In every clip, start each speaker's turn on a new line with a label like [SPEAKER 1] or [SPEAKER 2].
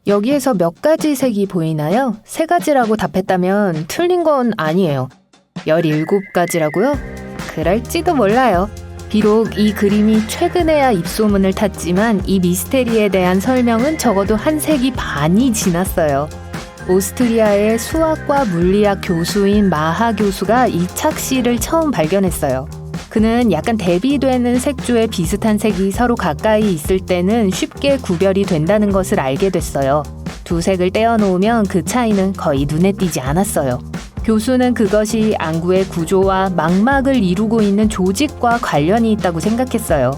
[SPEAKER 1] 여기에서 몇 가지 색이 보이나요? 3가지라고 답했다면 틀린 건 아니에요. 17가지라고요? 그럴지도 몰라요. 비록 이 그림이 최근에야 입소문을 탔지만 이 미스테리에 대한 설명은 적어도 한 세기 반이 지났어요. 오스트리아의 수학과 물리학 교수인 마하 교수가 이 착시를 처음 발견했어요. 그는 약간 대비되는 색조의 비슷한 색이 서로 가까이 있을 때는 쉽게 구별이 된다는 것을 알게 됐어요. 두 색을 떼어놓으면 그 차이는 거의 눈에 띄지 않았어요. 교수는 그것이 안구의 구조와 망막을 이루고 있는 조직과 관련이 있다고 생각했어요.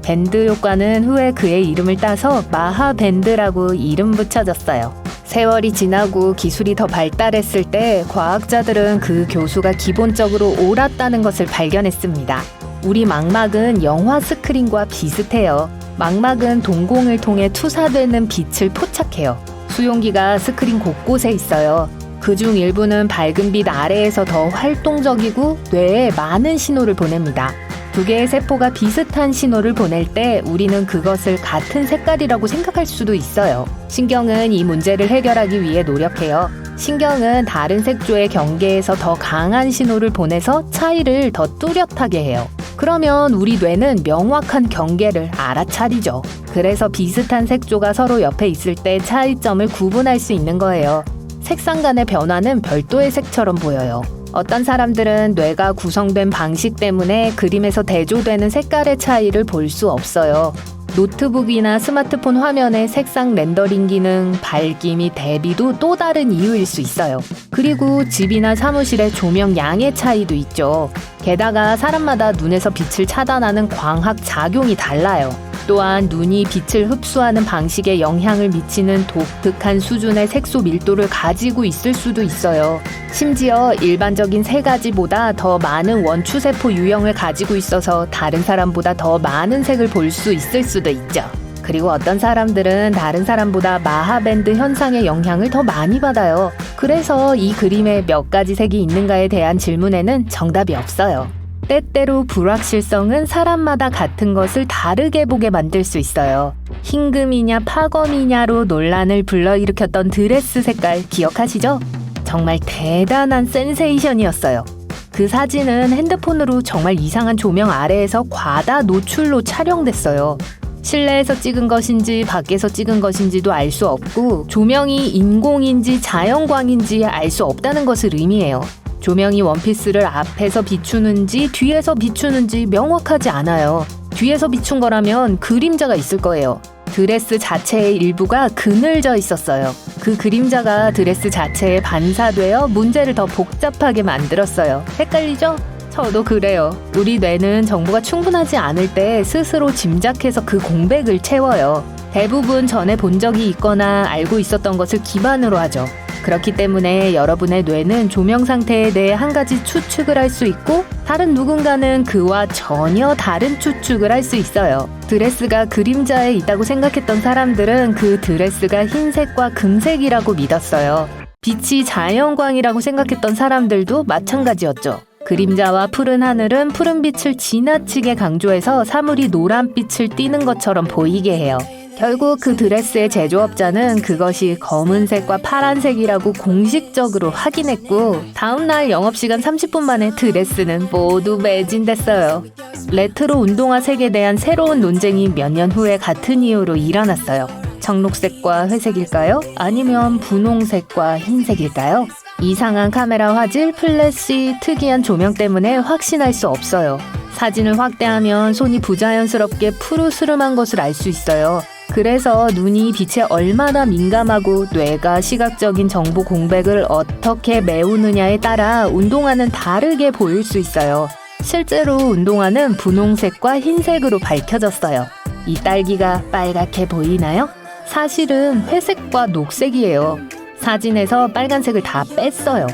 [SPEAKER 1] 밴드 효과는 후에 그의 이름을 따서 마하 밴드라고 이름 붙여졌어요. 세월이 지나고 기술이 더 발달했을 때 과학자들은 그 교수가 기본적으로 옳았다는 것을 발견했습니다. 우리 망막은 영화 스크린과 비슷해요. 망막은 동공을 통해 투사되는 빛을 포착해요. 수용기가 스크린 곳곳에 있어요. 그중 일부는 밝은 빛 아래에서 더 활동적이고 뇌에 많은 신호를 보냅니다. 두 개의 세포가 비슷한 신호를 보낼 때 우리는 그것을 같은 색깔이라고 생각할 수도 있어요. 신경은 이 문제를 해결하기 위해 노력해요. 신경은 다른 색조의 경계에서 더 강한 신호를 보내서 차이를 더 뚜렷하게 해요. 그러면 우리 뇌는 명확한 경계를 알아차리죠. 그래서 비슷한 색조가 서로 옆에 있을 때 차이점을 구분할 수 있는 거예요. 색상 간의 변화는 별도의 색처럼 보여요. 어떤 사람들은 뇌가 구성된 방식 때문에 그림에서 대조되는 색깔의 차이를 볼 수 없어요. 노트북이나 스마트폰 화면의 색상 렌더링 기능, 밝기 및 대비도 또 다른 이유일 수 있어요. 그리고 집이나 사무실의 조명 양의 차이도 있죠. 게다가 사람마다 눈에서 빛을 차단하는 광학 작용이 달라요. 또한 눈이 빛을 흡수하는 방식에 영향을 미치는 독특한 수준의 색소 밀도를 가지고 있을 수도 있어요. 심지어 일반적인 3가지보다 더 많은 원추세포 유형을 가지고 있어서 다른 사람보다 더 많은 색을 볼 수 있을 수도 있죠. 그리고 어떤 사람들은 다른 사람보다 마하밴드 현상의 영향을 더 많이 받아요. 그래서 이 그림에 몇 가지 색이 있는가에 대한 질문에는 정답이 없어요. 때때로 불확실성은 사람마다 같은 것을 다르게 보게 만들 수 있어요. 흰금이냐 파검이냐로 논란을 불러일으켰던 드레스 색깔 기억하시죠? 정말 대단한 센세이션이었어요. 그 사진은 핸드폰으로 정말 이상한 조명 아래에서 과다 노출로 촬영됐어요. 실내에서 찍은 것인지 밖에서 찍은 것인지도 알 수 없고 조명이 인공인지 자연광인지 알 수 없다는 것을 의미해요. 조명이 원피스를 앞에서 비추는지 뒤에서 비추는지 명확하지 않아요. 뒤에서 비춘 거라면 그림자가 있을 거예요. 드레스 자체의 일부가 그늘져 있었어요. 그 그림자가 드레스 자체에 반사되어 문제를 더 복잡하게 만들었어요. 헷갈리죠? 저도 그래요. 우리 뇌는 정보가 충분하지 않을 때 스스로 짐작해서 그 공백을 채워요. 대부분 전에 본 적이 있거나 알고 있었던 것을 기반으로 하죠. 그렇기 때문에 여러분의 뇌는 조명 상태에 대해 한 가지 추측을 할 수 있고 다른 누군가는 그와 전혀 다른 추측을 할 수 있어요. 드레스가 그림자에 있다고 생각했던 사람들은 그 드레스가 흰색과 금색이라고 믿었어요. 빛이 자연광이라고 생각했던 사람들도 마찬가지였죠. 그림자와 푸른 하늘은 푸른빛을 지나치게 강조해서 사물이 노란빛을 띠는 것처럼 보이게 해요. 결국 그 드레스의 제조업자는 그것이 검은색과 파란색이라고 공식적으로 확인했고 다음날 영업시간 30분 만에 드레스는 모두 매진됐어요. 레트로 운동화 색에 대한 새로운 논쟁이 몇 년 후에 같은 이유로 일어났어요. 청록색과 회색일까요? 아니면 분홍색과 흰색일까요? 이상한 카메라 화질, 플래시, 특이한 조명 때문에 확신할 수 없어요. 사진을 확대하면 손이 부자연스럽게 푸르스름한 것을 알 수 있어요. 그래서 눈이 빛에 얼마나 민감하고 뇌가 시각적인 정보 공백을 어떻게 메우느냐에 따라 운동화는 다르게 보일 수 있어요. 실제로 운동화는 분홍색과 흰색으로 밝혀졌어요. 이 딸기가 빨갛게 보이나요? 사실은 회색과 녹색이에요. 사진에서 빨간색을 다 뺐어요.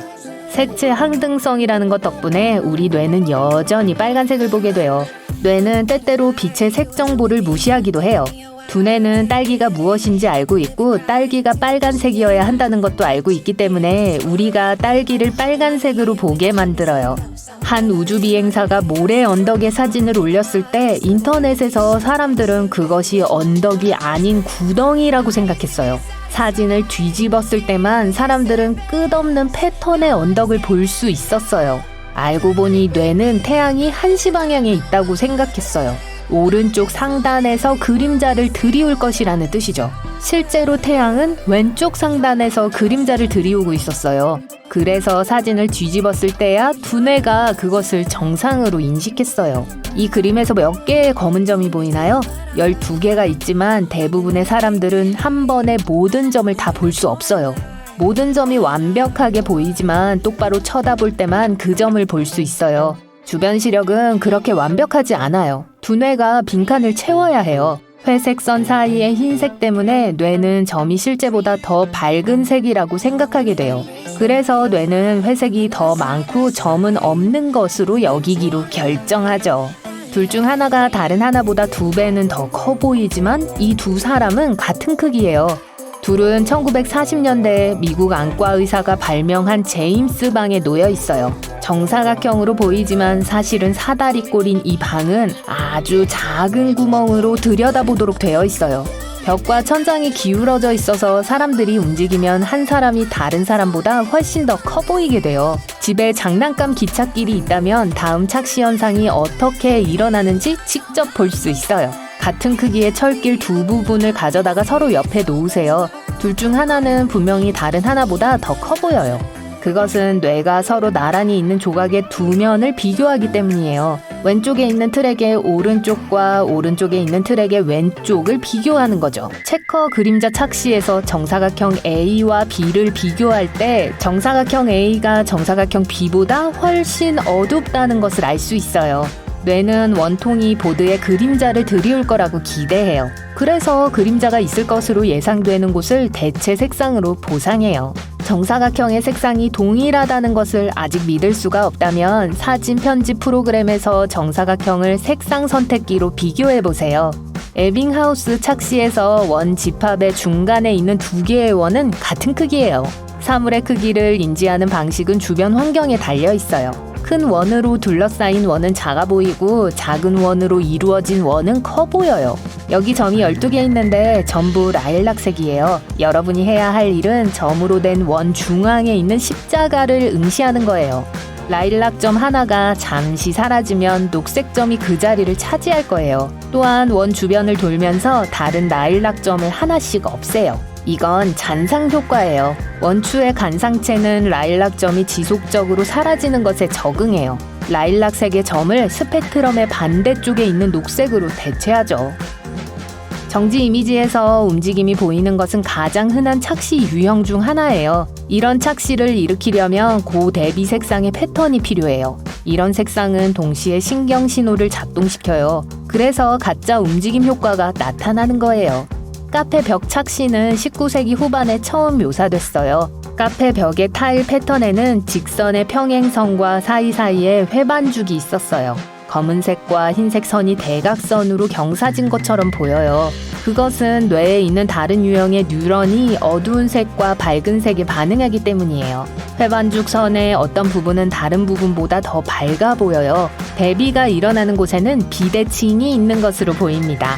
[SPEAKER 1] 색채 항등성이라는 것 덕분에 우리 뇌는 여전히 빨간색을 보게 돼요. 뇌는 때때로 빛의 색 정보를 무시하기도 해요. 두뇌는 딸기가 무엇인지 알고 있고 딸기가 빨간색이어야 한다는 것도 알고 있기 때문에 우리가 딸기를 빨간색으로 보게 만들어요. 한 우주 비행사가 모래 언덕에 사진을 올렸을 때 인터넷에서 사람들은 그것이 언덕이 아닌 구덩이라고 생각했어요. 사진을 뒤집었을 때만 사람들은 끝없는 패턴의 언덕을 볼 수 있었어요. 알고 보니 뇌는 태양이 1시 방향에 있다고 생각했어요. 오른쪽 상단에서 그림자를 들이올 것이라는 뜻이죠. 실제로 태양은 왼쪽 상단에서 그림자를 들이오고 있었어요. 그래서 사진을 뒤집었을 때야 두뇌가 그것을 정상으로 인식했어요. 이 그림에서 몇 개의 검은 점이 보이나요? 12개가 있지만 대부분의 사람들은 한 번에 모든 점을 다 볼 수 없어요. 모든 점이 완벽하게 보이지만 똑바로 쳐다볼 때만 그 점을 볼 수 있어요. 주변 시력은 그렇게 완벽하지 않아요. 두뇌가 빈칸을 채워야 해요. 회색 선 사이의 흰색 때문에 뇌는 점이 실제보다 더 밝은 색이라고 생각하게 돼요. 그래서 뇌는 회색이 더 많고 점은 없는 것으로 여기기로 결정하죠. 둘 중 하나가 다른 하나보다 2배는 더 커 보이지만 이 두 사람은 같은 크기예요. 둘은 1940년대에 미국 안과 의사가 발명한 제임스 방에 놓여 있어요. 정사각형으로 보이지만 사실은 사다리 꼴인 이 방은 아주 작은 구멍으로 들여다보도록 되어 있어요. 벽과 천장이 기울어져 있어서 사람들이 움직이면 한 사람이 다른 사람보다 훨씬 더 커 보이게 돼요. 집에 장난감 기찻길이 있다면 다음 착시 현상이 어떻게 일어나는지 직접 볼 수 있어요. 같은 크기의 철길 두 부분을 가져다가 서로 옆에 놓으세요. 둘 중 하나는 분명히 다른 하나보다 더 커 보여요. 그것은 뇌가 서로 나란히 있는 조각의 두 면을 비교하기 때문이에요. 왼쪽에 있는 트랙의 오른쪽과 오른쪽에 있는 트랙의 왼쪽을 비교하는 거죠. 체커 그림자 착시에서 정사각형 A와 B를 비교할 때 정사각형 A가 정사각형 B보다 훨씬 어둡다는 것을 알 수 있어요. 뇌는 원통이 보드에 그림자를 들이올 거라고 기대해요. 그래서 그림자가 있을 것으로 예상되는 곳을 대체 색상으로 보상해요. 정사각형의 색상이 동일하다는 것을 아직 믿을 수가 없다면 사진 편집 프로그램에서 정사각형을 색상 선택기로 비교해보세요. 에빙하우스 착시에서 원 집합의 중간에 있는 2개의 원은 같은 크기예요. 사물의 크기를 인지하는 방식은 주변 환경에 달려 있어요. 큰 원으로 둘러싸인 원은 작아 보이고 작은 원으로 이루어진 원은 커 보여요. 여기 점이 12개 있는데 전부 라일락색이에요. 여러분이 해야 할 일은 점으로 된 원 중앙에 있는 십자가를 응시하는 거예요. 라일락 점 하나가 잠시 사라지면 녹색 점이 그 자리를 차지할 거예요. 또한 원 주변을 돌면서 다른 라일락 점을 하나씩 없애요. 이건 잔상 효과예요. 원추의 간상체는 라일락 점이 지속적으로 사라지는 것에 적응해요. 라일락색의 점을 스펙트럼의 반대쪽에 있는 녹색으로 대체하죠. 정지 이미지에서 움직임이 보이는 것은 가장 흔한 착시 유형 중 하나예요. 이런 착시를 일으키려면 고대비 색상의 패턴이 필요해요. 이런 색상은 동시에 신경 신호를 작동시켜요. 그래서 가짜 움직임 효과가 나타나는 거예요. 카페 벽 착시는 19세기 후반에 처음 묘사됐어요. 카페 벽의 타일 패턴에는 직선의 평행선과 사이사이에 회반죽이 있었어요. 검은색과 흰색 선이 대각선으로 경사진 것처럼 보여요. 그것은 뇌에 있는 다른 유형의 뉴런이 어두운 색과 밝은 색에 반응하기 때문이에요. 회반죽 선의 어떤 부분은 다른 부분보다 더 밝아 보여요. 대비가 일어나는 곳에는 비대칭이 있는 것으로 보입니다.